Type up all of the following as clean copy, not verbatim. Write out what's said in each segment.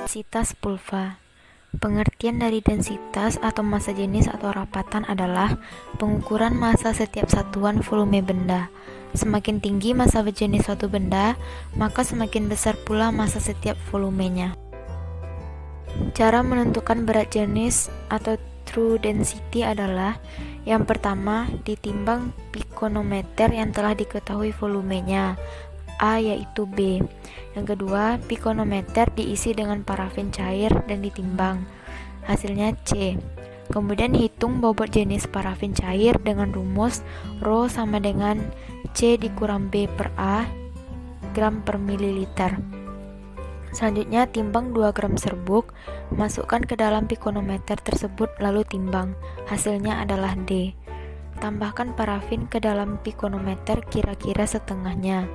Densitas pulva. Pengertian dari densitas atau massa jenis atau rapatan adalah pengukuran massa setiap satuan volume benda. Semakin tinggi massa jenis suatu benda, maka semakin besar pula massa setiap volumenya. Cara menentukan berat jenis atau true density adalah: yang pertama, ditimbang pikonometer yang telah diketahui volumenya, A yaitu B. Yang kedua, pikonometer diisi dengan parafin cair dan ditimbang, hasilnya C. Kemudian hitung bobot jenis parafin cair dengan rumus Rho sama dengan C dikurang B per A gram per mililiter. Selanjutnya timbang 2 gram serbuk, masukkan ke dalam pikonometer tersebut lalu timbang, hasilnya adalah D. Tambahkan parafin ke dalam pikonometer kira-kira setengahnya,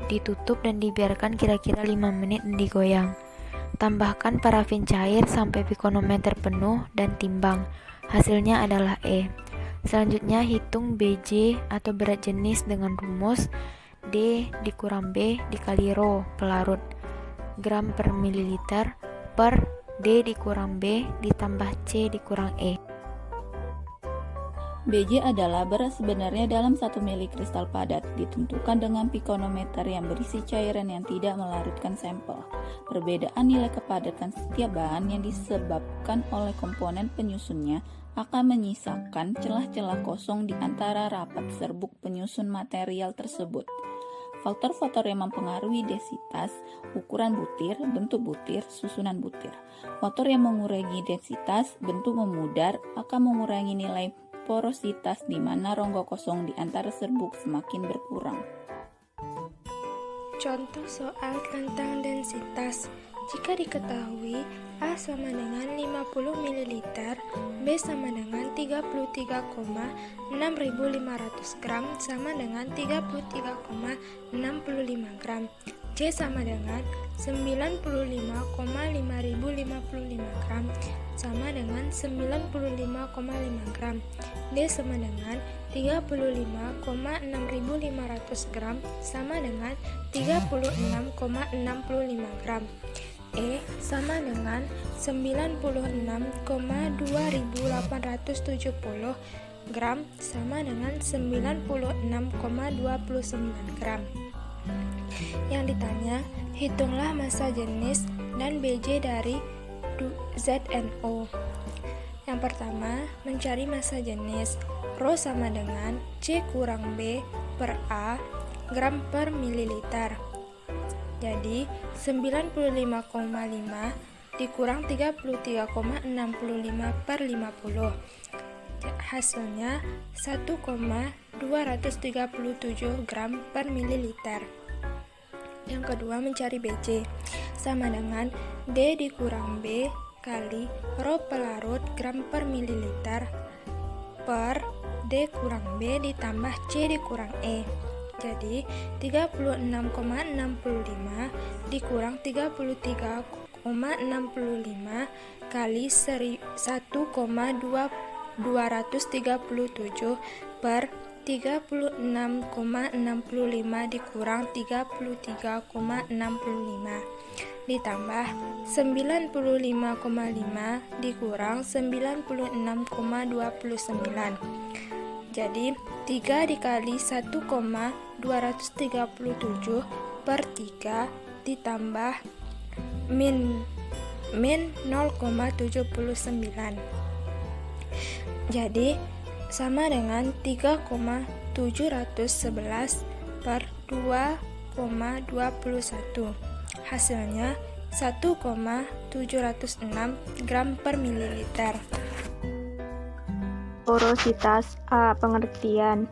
ditutup dan dibiarkan kira-kira 5 menit dan digoyang. Tambahkan parafin cair sampai pikonometer penuh dan timbang, hasilnya adalah E. Selanjutnya hitung BJ atau berat jenis dengan rumus D dikurang B dikali Rho pelarut gram per mililiter per D dikurang B ditambah C dikurang E. BJ adalah berat sebenarnya dalam 1 mili kristal padat, ditentukan dengan pikonometer yang berisi cairan yang tidak melarutkan sampel. Perbedaan nilai kepadatan setiap bahan yang disebabkan oleh komponen penyusunnya akan menyisakan celah-celah kosong di antara rapat serbuk penyusun material tersebut. Faktor-faktor yang mempengaruhi densitas, ukuran butir, bentuk butir, susunan butir. Faktor yang mengurangi densitas, bentuk memudar, akan mengurangi nilai porositas di mana rongga kosong di antara serbuk semakin berkurang. Contoh soal tentang densitas. Jika diketahui A sama dengan 50 ml, B sama dengan 33,6500 gram sama dengan 33,65 gram, C sama dengan 95,5055 gram sama dengan 95,5 gram, D sama dengan 35,6500 gram sama dengan 36,65 gram, E sama dengan 96,2870 gram sama dengan 96,29 gram. Yang ditanya, hitunglah massa jenis dan BJ dari ZNO. Yang pertama, mencari massa jenis. Rho sama dengan C kurang B per A gram per mililiter. Jadi 95,5 dikurang 33,65 per 50. Hasilnya 1,237 gram per mililiter. Yang kedua, mencari BJ sama dengan D dikurang B kali Rho pelarut gram per mililiter per D kurang B ditambah C dikurang E. Jadi 36,65 dikurang 33,65 kali 1,237 per 36,65 dikurang 33,65 ditambah 95,5 dikurang 96,29. Jadi 3 dikali 1,237 per 3 ditambah min 0,79. Jadi sama dengan 3,711 per 2,21. Hasilnya 1,706 gram per mililiter. Porositas A. Pengertian.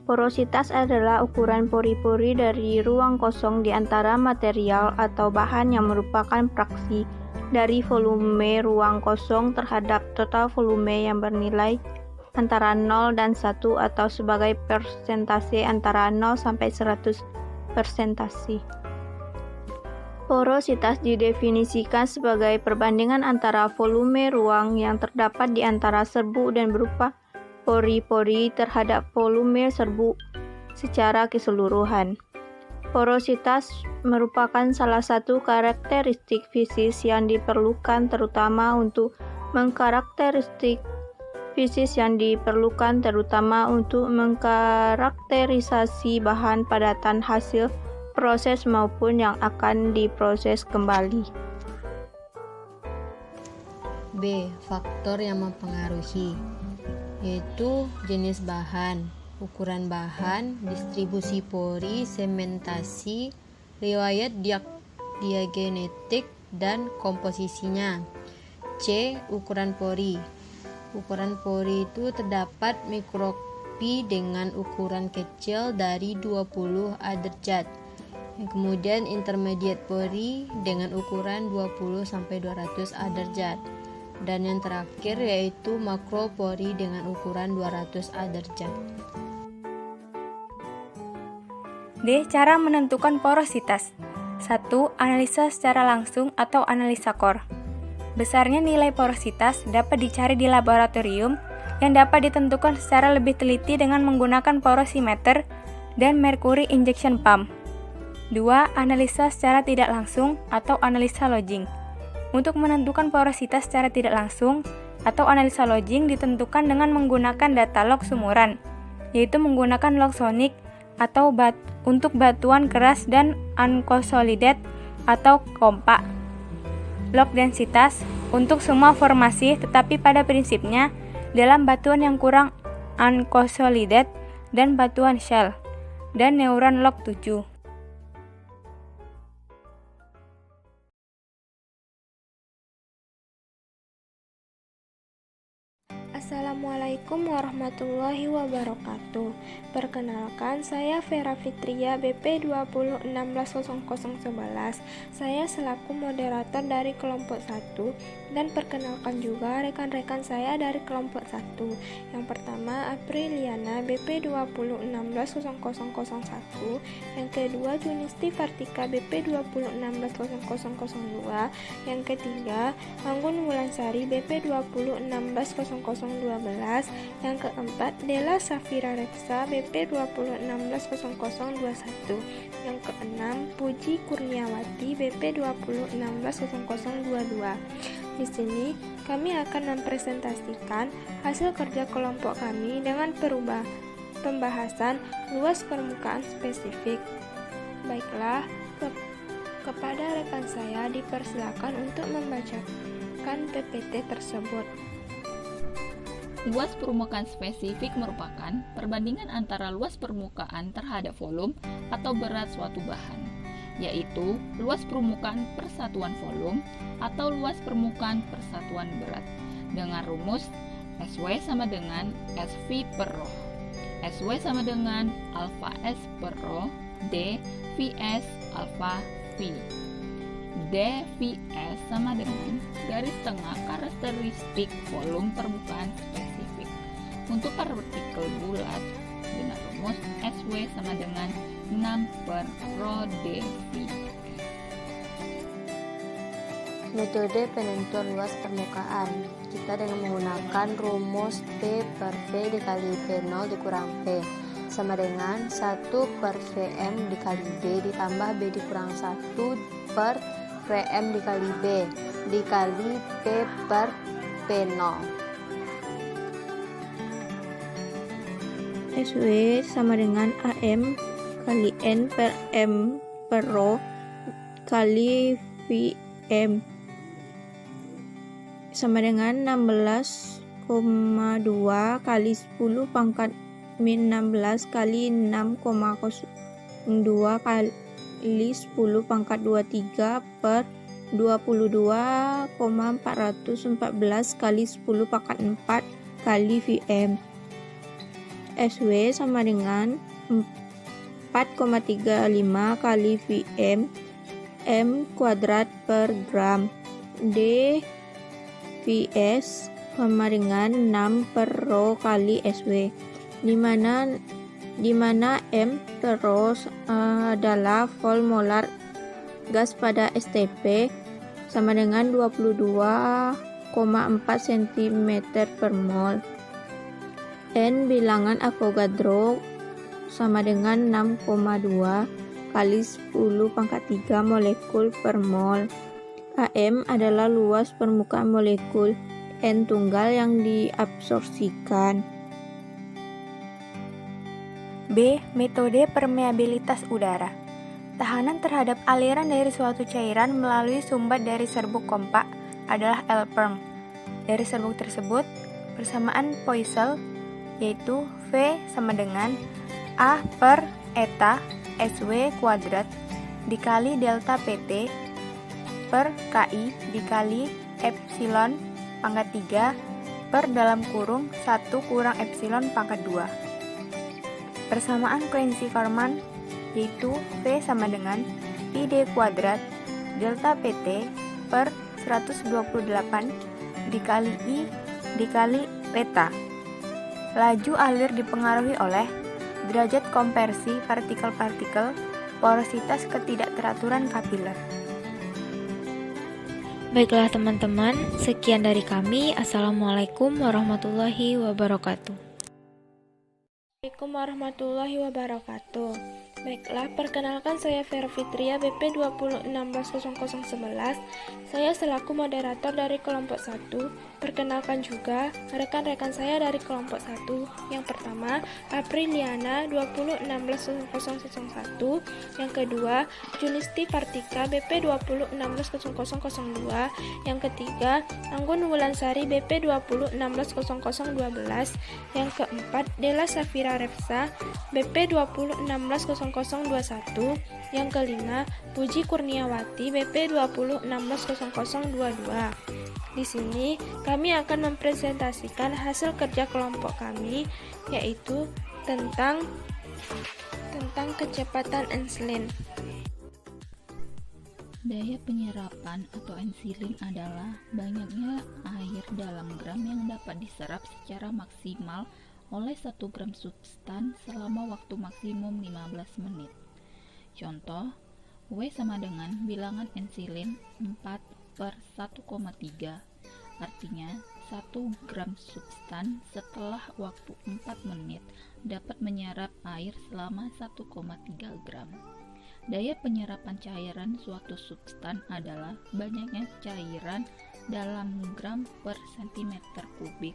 Porositas adalah ukuran pori-pori dari ruang kosong di antara material atau bahan yang merupakan fraksi dari volume ruang kosong terhadap total volume yang bernilai antara 0 dan 1 atau sebagai persentase antara 0 sampai 100 persentase. Porositas didefinisikan sebagai perbandingan antara volume ruang yang terdapat di antara serbuk dan berupa pori-pori terhadap volume serbuk secara keseluruhan. Porositas merupakan salah satu karakteristik fisik yang diperlukan terutama untuk mengkarakterisasi bahan padatan hasil proses maupun yang akan diproses kembali. B. Faktor yang mempengaruhi, yaitu jenis bahan, ukuran bahan, distribusi pori, sementasi, riwayat diagenetik, dan komposisinya. C. Ukuran pori. Ukuran pori itu terdapat mikropi dengan ukuran kecil dari 20 aderjat. Kemudian intermediate pori dengan ukuran 20-200 aderjat. Dan yang terakhir yaitu makropori dengan ukuran 200 aderjat. D. Cara menentukan porositas. 1. Analisa secara langsung atau analisa core. Besarnya nilai porositas dapat dicari di laboratorium yang dapat ditentukan secara lebih teliti dengan menggunakan porosimeter dan mercury injection pump. 2. Analisa secara tidak langsung atau analisa lodging. Untuk menentukan porositas secara tidak langsung atau analisa lodging ditentukan dengan menggunakan data log sumuran, yaitu menggunakan log sonic atau untuk batuan keras dan unconsolidated atau kompak. Log densitas untuk semua formasi, tetapi pada prinsipnya dalam batuan yang kurang unconsolidated dan batuan shell, dan neuron log 7. Assalamualaikum warahmatullahi wabarakatuh. Perkenalkan, saya Vera Fitria, BP 20160011. Saya selaku moderator dari kelompok 1 dan perkenalkan juga rekan-rekan saya dari kelompok 1. Yang pertama, Apriliana, BP 20160001. Yang kedua, Junisti Fartika, BP 20160002. Yang ketiga, Anggun Wulansari, BP 20160012. Yang keempat, Della Safira Reksa, BP 20160021. Yang keenam, Puji Kurniawati, BP 20160022. Di sini kami akan mempresentasikan hasil kerja kelompok kami dengan pembahasan luas permukaan spesifik. Baiklah, kepada rekan saya dipersilakan untuk membacakan PPT tersebut. Luas permukaan spesifik merupakan perbandingan antara luas permukaan terhadap volume atau berat suatu bahan, yaitu luas permukaan per satuan volume atau luas permukaan per satuan berat, dengan rumus SW sama dengan SV per rho. SW sama dengan alpha S per rho D Vs alpha V. D Vs sama dengan garis tengah karakteristik volume permukaan spesifik. Untuk partikel bulat dengan rumus SW sama dengan 6 per rho dV. Metode penentuan luas permukaan. Kita dengan menggunakan rumus P per V dikali V0 dikurang P sama dengan 1 per Vm dikali B ditambah B dikurang 1 per Vm dikali B dikali P per P0. SW sama dengan AM kali N per M per rho kali Vm sama dengan 16,2 kali 10 pangkat min 16 kali 6,02 kali 10 pangkat 23 per 22,414 kali 10 pangkat 4 kali Vm. SW sama dengan 4,35 kali Vm M kuadrat per gram. D Vs sama dengan 6 per rho kali SW, di mana M terus adalah vol molar gas pada STP sama dengan 22,4 cm per mol. N bilangan Avogadro sama dengan 6,2. kali 10⁻³ molekul per mol. km adalah luas permukaan molekul N tunggal yang diabsorpsikan. B. Metode permeabilitas udara. Tahanan terhadap aliran dari suatu cairan melalui sumbat dari serbuk kompak adalah L-perm. Dari serbuk tersebut, persamaan Poiseuille yaitu V sama dengan A per eta SW kuadrat dikali delta PT per KI dikali epsilon pangkat 3 per dalam kurung 1 kurang epsilon pangkat 2. Persamaan Clancy-Kármán yaitu V sama dengan ID kuadrat delta PT per 128 dikali I dikali beta. Laju alir dipengaruhi oleh derajat kompresi partikel-partikel, porositas, ketidakteraturan kapiler. Baiklah teman-teman, sekian dari kami. Assalamualaikum warahmatullahi wabarakatuh. Assalamualaikum warahmatullahi wabarakatuh. Baiklah, perkenalkan saya Vera Fitria, BP 2616011. Saya selaku moderator dari kelompok 1. Perkenalkan juga rekan-rekan saya dari kelompok 1. Yang pertama, Apriliana 2016001. Yang kedua, Junisti Partika BP 2016002. Yang ketiga, Anggun Wulansari BP 2016012. Yang keempat, Della Safira Refsa BP 2016021. Yang kelima, Puji Kurniawati BP 2016022. Di sini kami akan mempresentasikan hasil kerja kelompok kami, yaitu tentang kecepatan ensilin. Daya penyerapan atau ensilin adalah banyaknya air dalam gram yang dapat diserap secara maksimal oleh 1 gram substan selama waktu maksimum 15 menit. Contoh, W sama dengan bilangan ensilin 4/1,3. Artinya, 1 gram substan setelah waktu 4 menit dapat menyerap air selama 1,3 gram. Daya penyerapan cairan suatu substan adalah banyaknya cairan dalam gram per centimeter kubik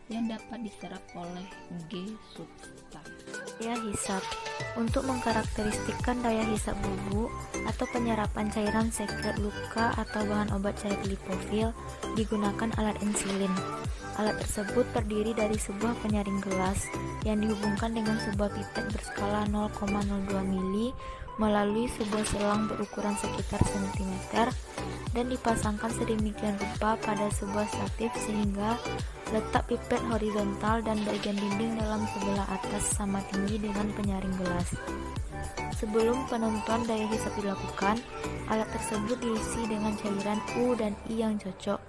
yang dapat diserap oleh G substan. Daya hisap. Untuk mengkarakteristikkan daya hisap bubuk atau penyerapan cairan sekret luka atau bahan obat cair lipofil digunakan alat ensilin. Alat tersebut terdiri dari sebuah penyaring gelas yang dihubungkan dengan sebuah pipet berskala 0,02 mili melalui sebuah selang berukuran sekitar cm dan dipasangkan sedemikian rupa pada sebuah statif sehingga letak pipet horizontal dan bagian dinding dalam sebelah atas sama tinggi dengan penyaring gelas. Sebelum penentuan daya hisap dilakukan, alat tersebut diisi dengan cairan U dan I yang cocok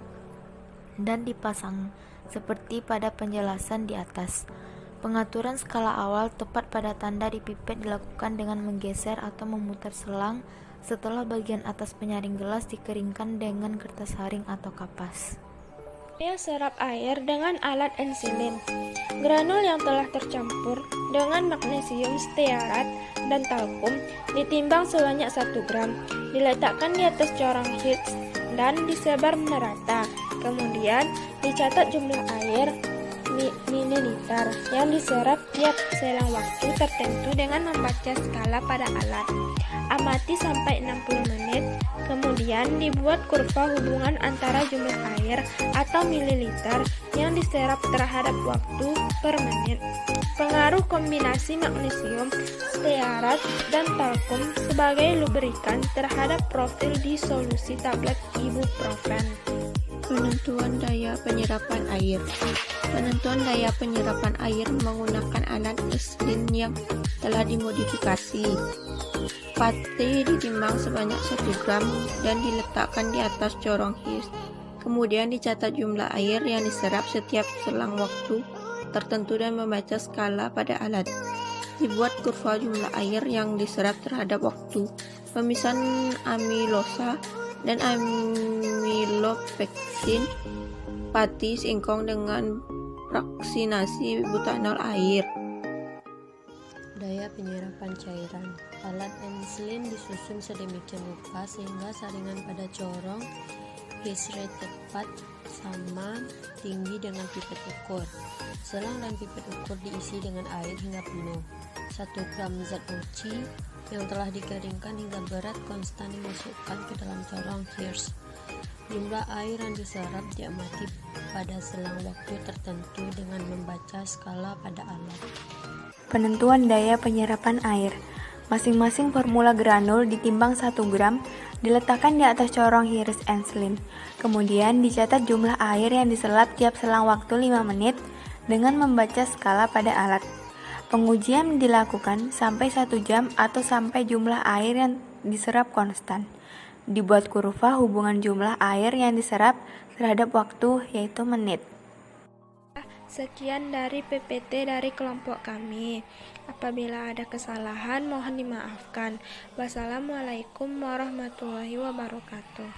dan dipasang seperti pada penjelasan di atas. Pengaturan skala awal tepat pada tanda di pipet dilakukan dengan menggeser atau memutar selang setelah bagian atas penyaring gelas dikeringkan dengan kertas haring atau kapas. Daya serap air dengan alat ensilin. Granul yang telah tercampur dengan magnesium stearat dan talkum ditimbang sebanyak 1 gram, diletakkan di atas corong Higgs dan disebar merata. Kemudian dicatat jumlah air mililiter yang diserap tiap selang waktu tertentu dengan membaca skala pada alat. Amati sampai 60 menit, kemudian dibuat kurva hubungan antara jumlah air atau mililiter yang diserap terhadap waktu per menit. Pengaruh kombinasi magnesium stearat dan talkum sebagai lubrikan terhadap profil di solusi tablet ibuprofen. Penentuan daya penyerapan air. Penentuan daya penyerapan air menggunakan alat ensilin yang telah dimodifikasi. Pate ditimbang sebanyak 1 gram dan diletakkan di atas corong Higgs. Kemudian dicatat jumlah air yang diserap setiap selang waktu tertentu dan membaca skala pada alat. Dibuat kurva jumlah air yang diserap terhadap waktu. Pemisahan amilosa dan amilopektin pati singkong dengan fraksinasi butanol air. Daya penyerapan cairan. Alat Enslin disusun sedemikian rupa sehingga saringan pada corong His rate tepat sama tinggi dengan pipet ukur. Selang dan pipet ukur diisi dengan air hingga penuh. 1 gram zat uci yang telah dikeringkan hingga berat konstan dimasukkan ke dalam corong Hirsch. Jumlah air yang diserap diamati pada selang waktu tertentu dengan membaca skala pada alat. Penentuan daya penyerapan air. Masing-masing formula granul ditimbang 1 gram, diletakkan di atas corong Hirsch Enslin. Kemudian dicatat jumlah air yang diserap tiap selang waktu 5 menit dengan membaca skala pada alat. Pengujian dilakukan sampai 1 jam atau sampai jumlah air yang diserap konstan. Dibuat kurva hubungan jumlah air yang diserap terhadap waktu, yaitu menit. Sekian dari PPT dari kelompok kami. Apabila ada kesalahan mohon dimaafkan. Wassalamualaikum warahmatullahi wabarakatuh.